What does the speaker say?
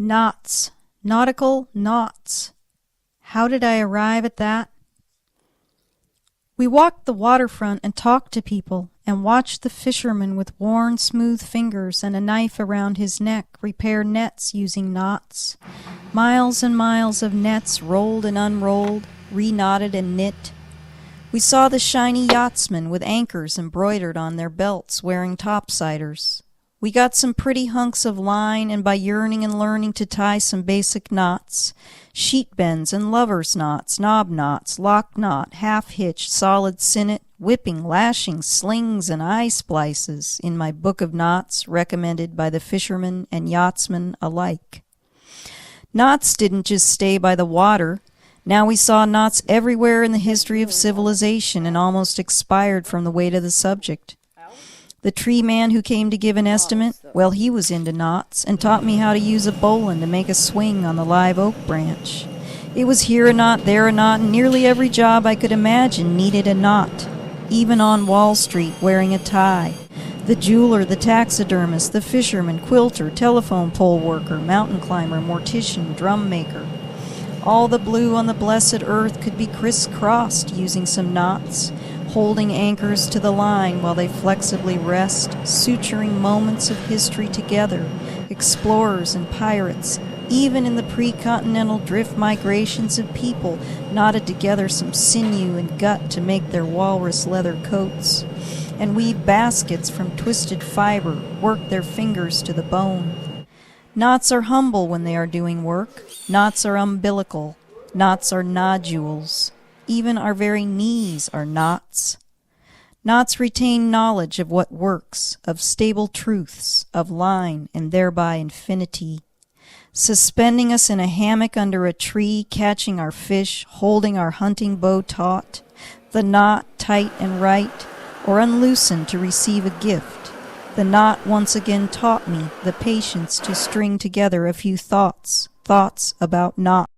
Knots, nautical knots. How did I arrive at that? We walked the waterfront and talked to people and watched the fisherman with worn, smooth fingers and a knife around his neck repair nets using knots. Miles and miles of nets rolled and unrolled, reknotted and knit. We saw the shiny yachtsmen with anchors embroidered on their belts wearing topsiders. We got some pretty hunks of line, and by yearning and learning to tie some basic knots, sheet bends and lover's knots, knob knots, lock knot, half hitch, solid sinnet, whipping, lashing, slings, and eye splices in my book of knots recommended by the fishermen and yachtsmen alike. Knots didn't just stay by the water. Now we saw knots everywhere in the history of civilization and almost expired from the weight of the subject. The tree man who came to give an estimate, well, he was into knots and taught me how to use a bowline to make a swing on the live oak branch. It was here a knot, there a knot, and nearly every job I could imagine needed a knot, even on Wall Street wearing a tie. The jeweler, the taxidermist, the fisherman, quilter, telephone pole worker, mountain climber, mortician, drum maker. All the blue on the blessed earth could be crisscrossed using some knots, holding anchors to the line while they flexibly rest, suturing moments of history together, explorers and pirates, even in the pre-continental drift migrations of people, knotted together some sinew and gut to make their walrus leather coats, and weave baskets from twisted fiber, work their fingers to the bone. Knots are humble when they are doing work. Knots are umbilical. Knots are nodules. Even our very knees are knots. Knots retain knowledge of what works, of stable truths, of line, and thereby infinity. Suspending us in a hammock under a tree, catching our fish, holding our hunting bow taut, the knot tight and right, or unloosened to receive a gift. The knot once again taught me the patience to string together a few thoughts about knots.